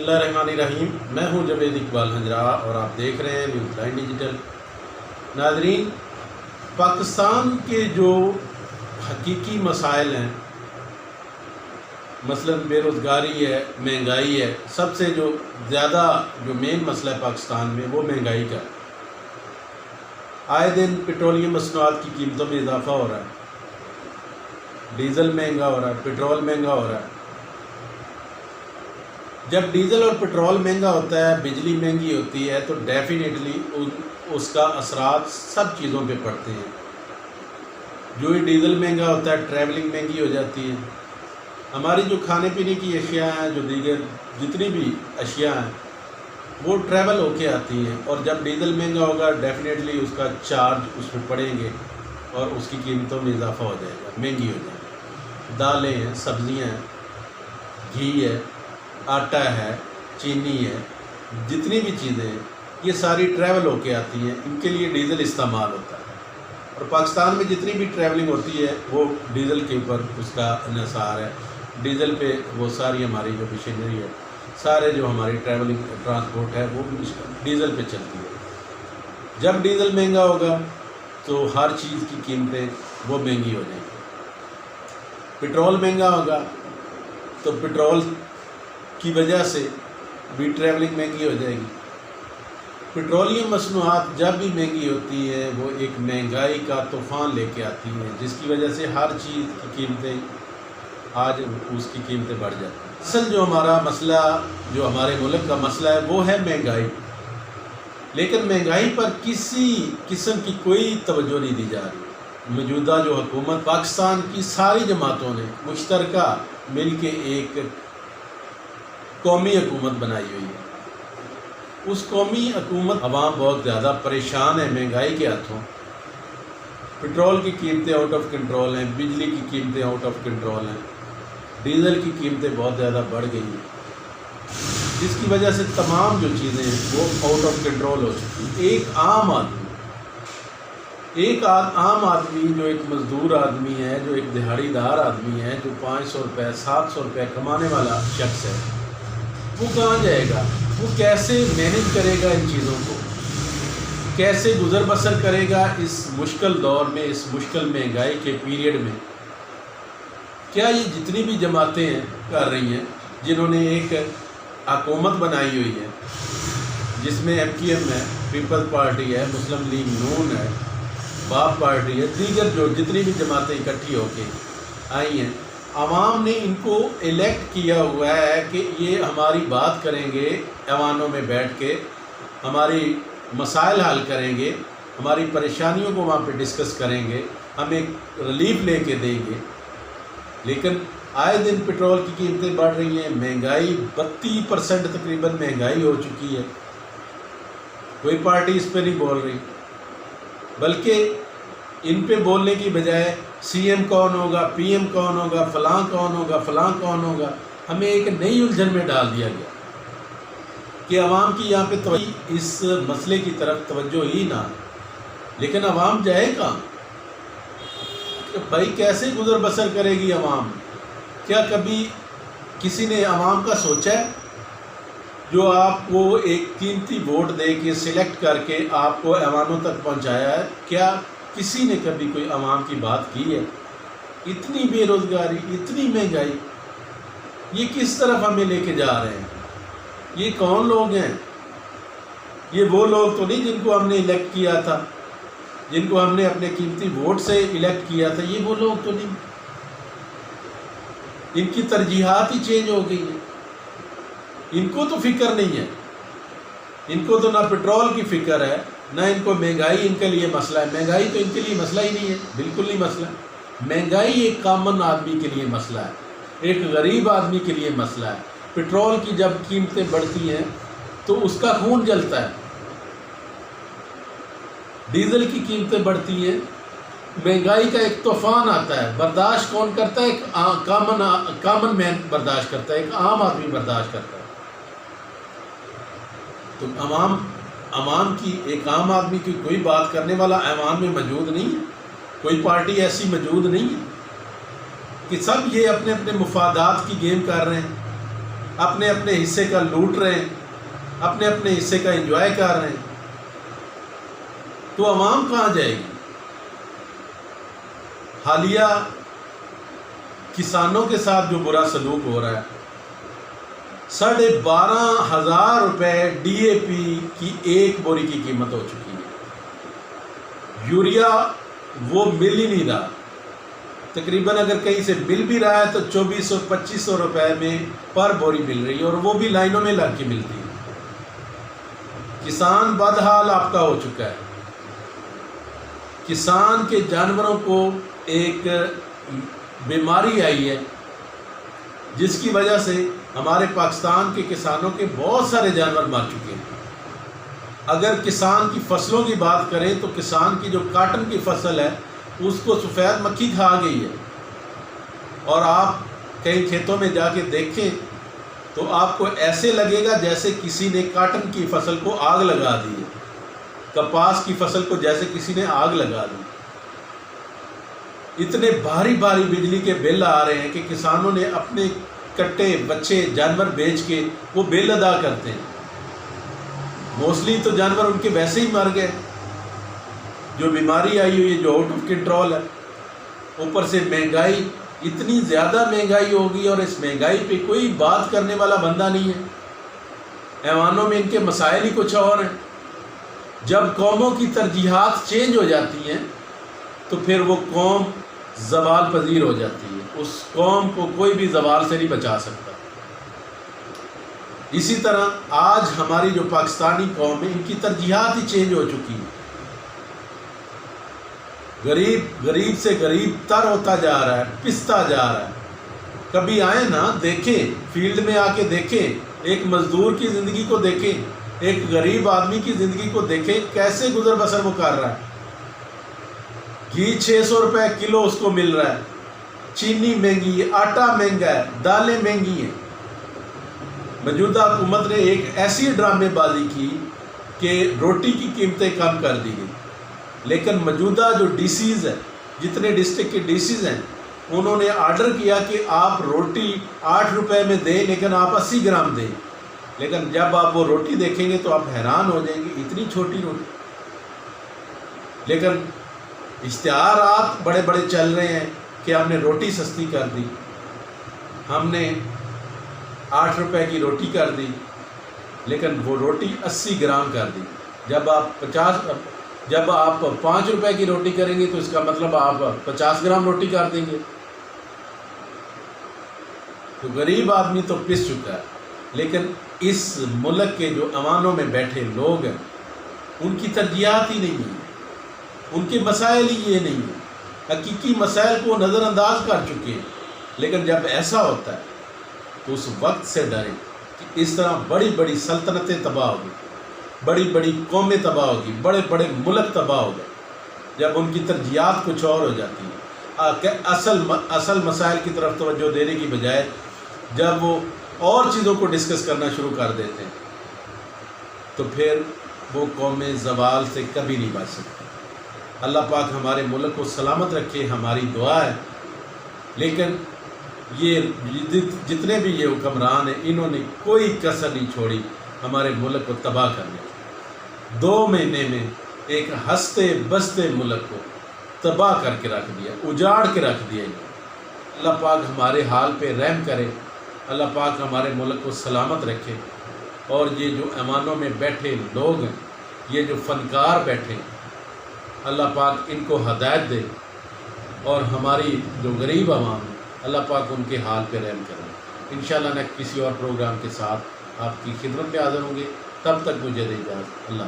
اللہ الرحمن الرحیم۔ میں ہوں جاوید اقبال ہنجرا اور آپ دیکھ رہے ہیں نیوز لائن ڈیجیٹل۔ ناظرین، پاکستان کے جو حقیقی مسائل ہیں، مثلا بے روزگاری ہے، مہنگائی ہے، سب سے جو زیادہ جو مین مسئلہ ہے پاکستان میں وہ مہنگائی کا ہے۔ آئے دن پیٹرولیم مصنوعات کی قیمتوں میں اضافہ ہو رہا ہے، ڈیزل مہنگا ہو رہا ہے، پیٹرول مہنگا ہو رہا ہے۔ جب ڈیزل اور پیٹرول مہنگا ہوتا ہے، بجلی مہنگی ہوتی ہے، تو ڈیفینیٹلی اس کا اثرات سب چیزوں پہ پڑتے ہیں۔ جو ہی ڈیزل مہنگا ہوتا ہے، ٹریولنگ مہنگی ہو جاتی ہے۔ ہماری جو کھانے پینے کی اشیاء ہیں، جو دیگر جتنی بھی اشیاء ہیں، وہ ٹریول ہو کے آتی ہیں، اور جب ڈیزل مہنگا ہوگا ڈیفینیٹلی اس کا چارج اس پہ پڑیں گے اور اس کی قیمتوں میں اضافہ ہو جائے گا، مہنگی ہو جائے گی۔ دالیں ہیں، سبزیاں ہیں، گھی ہے، آٹا ہے، چینی ہے، جتنی بھی چیزیں ہیں یہ ساری ٹریول ہو کے آتی ہیں، ان کے لیے ڈیزل استعمال ہوتا ہے۔ اور پاکستان میں جتنی بھی ٹریولنگ ہوتی ہے وہ ڈیزل کے اوپر اس کا انحصار ہے۔ ڈیزل پہ وہ ساری ہماری جو مشینری ہے، سارے جو ہماری ٹریولنگ ٹرانسپورٹ ہے وہ ڈیزل پہ چلتی ہے۔ جب ڈیزل مہنگا ہوگا تو ہر چیز کی قیمتیں وہ مہنگی ہو جائیں گی۔ پیٹرول مہنگا ہوگا تو پیٹرول کی وجہ سے بھی ٹریولنگ مہنگی ہو جائے گی۔ پیٹرولیم مصنوعات جب بھی مہنگی ہوتی ہے وہ ایک مہنگائی کا طوفان لے کے آتی ہیں، جس کی وجہ سے ہر چیز کی قیمتیں آج اس کی قیمتیں بڑھ جاتی ہیں۔ اصل جو ہمارا مسئلہ، جو ہمارے ملک کا مسئلہ ہے وہ ہے مہنگائی، لیکن مہنگائی پر کسی قسم کی کوئی توجہ نہیں دی جا رہی۔ موجودہ جو حکومت، پاکستان کی ساری جماعتوں نے مشترکہ مل کے ایک قومی حکومت بنائی ہوئی ہے۔ اس قومی حکومت عوام بہت زیادہ پریشان ہے مہنگائی کے ہاتھوں۔ پیٹرول کی قیمتیں آؤٹ آف کنٹرول ہیں، بجلی کی قیمتیں آؤٹ آف کنٹرول ہیں، ڈیزل کی قیمتیں بہت زیادہ بڑھ گئی ہیں، جس کی وجہ سے تمام جو چیزیں ہیں وہ آؤٹ آف کنٹرول ہو چکی ہیں۔ ایک عام آدمی جو ایک مزدور آدمی ہے، جو ایک دہاڑی دار آدمی ہے، جو 500 روپے 700 روپے کمانے والا شخص ہے، وہ کہاں جائے گا؟ وہ کیسے مینیج کرے گا ان چیزوں کو؟ کیسے گزر بسر کرے گا اس مشکل دور میں، اس مشکل مہنگائی کے پیریڈ میں؟ کیا یہ جتنی بھی جماعتیں ہیں کر رہی ہیں، جنہوں نے ایک حکومت بنائی ہوئی ہے جس میں MQM ہے، پیپلز پارٹی ہے، مسلم لیگ نون ہے، باپ پارٹی ہے، دیگر جو جتنی بھی جماعتیں اکٹھی ہو کے آئی ہیں، عوام نے ان کو الیکٹ کیا ہوا ہے کہ یہ ہماری بات کریں گے، ایوانوں میں بیٹھ کے ہماری مسائل حل کریں گے، ہماری پریشانیوں کو وہاں پہ ڈسکس کریں گے، ہمیں ریلیف لے کے دیں گے۔ لیکن آئے دن پیٹرول کی قیمتیں بڑھ رہی ہیں، مہنگائی 32% تقریباً مہنگائی ہو چکی ہے۔ کوئی پارٹی اس پہ نہیں بول رہی، بلکہ ان پہ بولنے کی بجائے CM کون ہوگا، PM کون ہوگا، فلاں کون ہوگا، فلاں کون ہوگا، ہمیں ایک نئی الجھن میں ڈال دیا گیا کہ عوام کی یہاں پہ توجہ اس مسئلے کی طرف توجہ ہی نہ۔ لیکن عوام جائے کہاں؟ کہ بھائی کیسے گزر بسر کرے گی عوام؟ کیا کبھی کسی نے عوام کا سوچا ہے؟ جو آپ کو ایک قیمتی ووٹ دے کے سلیکٹ کر کے آپ کو ایوانوں تک پہنچایا ہے، کیا کسی نے کبھی کوئی عوام کی بات کی ہے؟ اتنی بے روزگاری، اتنی مہنگائی، یہ کس طرف ہمیں لے کے جا رہے ہیں؟ یہ کون لوگ ہیں؟ یہ وہ لوگ تو نہیں جن کو ہم نے الیکٹ کیا تھا، جن کو ہم نے اپنے قیمتی ووٹ سے الیکٹ کیا تھا، یہ وہ لوگ تو نہیں۔ ان کی ترجیحات ہی چینج ہو گئی ہیں۔ ان کو تو فکر نہیں ہے، ان کو تو نہ پیٹرول کی فکر ہے، نہ ان کو مہنگائی ان کے لیے مسئلہ ہے۔ مہنگائی تو ان کے لیے مسئلہ ہی نہیں ہے، بالکل نہیں مسئلہ۔ مہنگائی ایک کامن آدمی کے لیے مسئلہ ہے، ایک غریب آدمی کے لیے مسئلہ ہے۔ پیٹرول کی جب قیمتیں بڑھتی ہیں تو اس کا خون جلتا ہے، ڈیزل کی قیمتیں بڑھتی ہیں، مہنگائی کا ایک طوفان آتا ہے۔ برداشت کون کرتا ہے؟ ایک کامن مین برداشت کرتا ہے، ایک عام آدمی برداشت کرتا ہے۔ تو عوام کی، ایک عام آدمی کی کوئی بات کرنے والا ایوان میں موجود نہیں ہے، کوئی پارٹی ایسی موجود نہیں ہے، کہ سب یہ اپنے اپنے مفادات کی گیم کر رہے ہیں۔ اپنے اپنے حصے کا لوٹ رہے ہیں، اپنے اپنے حصے کا انجوائے کر رہے ہیں، تو عوام کہاں جائے گی؟ حالیہ کسانوں کے ساتھ جو برا سلوک ہو رہا ہے، 12,500 روپے ڈی اے پی کی ایک بوری کی قیمت ہو چکی ہے۔ یوریا وہ مل ہی نہیں رہا، تقریباً اگر کہیں سے مل بھی رہا ہے تو 2400-2500 روپے میں پر بوری مل رہی ہے، اور وہ بھی لائنوں میں لگ کے ملتی ہے۔ کسان بدحال آپ کا ہو چکا ہے۔ کسان کے جانوروں کو ایک بیماری آئی ہے، جس کی وجہ سے ہمارے پاکستان کے کسانوں کے بہت سارے جانور مر چکے ہیں۔ اگر کسان کی فصلوں کی بات کریں تو کسان کی جو کاٹن کی فصل ہے اس کو سفید مکھی کھا گئی ہے، اور آپ کئی کھیتوں میں جا کے دیکھیں تو آپ کو ایسے لگے گا جیسے کسی نے کاٹن کی فصل کو آگ لگا دی ہے، کپاس کی فصل کو جیسے کسی نے آگ لگا دی۔ اتنے بھاری بھاری بجلی کے بل آ رہے ہیں کہ کسانوں نے اپنے کٹے بچے جانور بیچ کے وہ بل ادا کرتے ہیں۔ موسٹلی تو جانور ان کے ویسے ہی مر گئے، جو بیماری آئی ہوئی ہے، جو آؤٹ آف کنٹرول ہے، اوپر سے مہنگائی، اتنی زیادہ مہنگائی ہوگی، اور اس مہنگائی پہ کوئی بات کرنے والا بندہ نہیں ہے۔ ایوانوں میں ان کے مسائل ہی کچھ اور ہیں۔ جب قوموں کی ترجیحات چینج ہو جاتی ہیں تو پھر وہ قوم زوال پذیر ہو جاتی ہے، اس قوم کو کوئی بھی زوال سے نہیں بچا سکتا۔ اسی طرح آج ہماری جو پاکستانی قوم ہے، ان کی ترجیحات ہی چینج ہو چکی ہیں۔ غریب سے غریب تر ہوتا جا رہا ہے، پستا جا رہا ہے۔ کبھی آئیں نا، دیکھیں، فیلڈ میں آ کے دیکھیں، ایک مزدور کی زندگی کو دیکھیں، ایک غریب آدمی کی زندگی کو دیکھیں، کیسے گزر بسر وہ کر رہا ہے۔ گھی 600 روپے کلو اس کو مل رہا ہے، چینی مہنگی ہے، آٹا مہنگا ہے، دالیں مہنگی ہیں۔ موجودہ حکومت نے ایک ایسی ڈرامے بازی کی کہ روٹی کی قیمتیں کم کر دی گئی، لیکن موجودہ جو ڈی سیز ہیں، جتنے ڈسٹرکٹ کے ڈی سیز ہیں، انہوں نے آرڈر کیا کہ آپ روٹی 8 روپے میں دیں، لیکن آپ 80 گرام دیں۔ لیکن جب آپ وہ روٹی دیکھیں گے تو آپ حیران ہو جائیں گے، اتنی چھوٹی روٹی۔ لیکن اشتہارات بڑے بڑے چل رہے ہیں کہ ہم نے روٹی سستی کر دی، ہم نے 8 روپے کی روٹی کر دی، لیکن وہ روٹی 80 گرام کر دی۔ جب آپ 5 روپے کی روٹی کریں گے تو اس کا مطلب آپ 50 گرام روٹی کر دیں گے۔ تو غریب آدمی تو پس چکا ہے، لیکن اس ملک کے جو ایوانوں میں بیٹھے لوگ ہیں، ان کی ترجیحات ہی نہیں ہیں، ان کے مسائل ہی یہ نہیں ہیں، حقیقی مسائل کو نظر انداز کر چکے ہیں۔ لیکن جب ایسا ہوتا ہے تو اس وقت سے ڈریں کہ اس طرح بڑی بڑی سلطنتیں تباہ ہوگی، بڑی بڑی قومیں تباہ ہوگی، بڑے بڑے ملک تباہ ہو گئے، جب ان کی ترجیحات کچھ اور ہو جاتی ہیں۔ اصل مسائل کی طرف توجہ دینے کی بجائے جب وہ اور چیزوں کو ڈسکس کرنا شروع کر دیتے ہیں تو پھر وہ قومیں زوال سے کبھی نہیں بچ سکتی۔ اللہ پاک ہمارے ملک کو سلامت رکھے، ہماری دعا ہے۔ لیکن یہ جتنے بھی یہ حکمران ہیں، انہوں نے کوئی کسر نہیں چھوڑی ہمارے ملک کو تباہ کرنے کی۔ 2 مہینے میں ایک ہنستے بستے ملک کو تباہ کر کے رکھ دیا، اجاڑ کے رکھ دیا۔ اللہ پاک ہمارے حال پہ رحم کرے، اللہ پاک ہمارے ملک کو سلامت رکھے، اور یہ جو ایوانوں میں بیٹھے لوگ ہیں، یہ جو فنکار بیٹھے ہیں، اللہ پاک ان کو ہدایت دے، اور ہماری جو غریب عوام ہے اللہ پاک ان کے حال پہ رحم کرے۔ انشاءاللہ نیکسٹ کسی اور پروگرام کے ساتھ آپ کی خدمت میں حاضر ہوں گے، تب تک مجھے دے اجازت۔ اللہ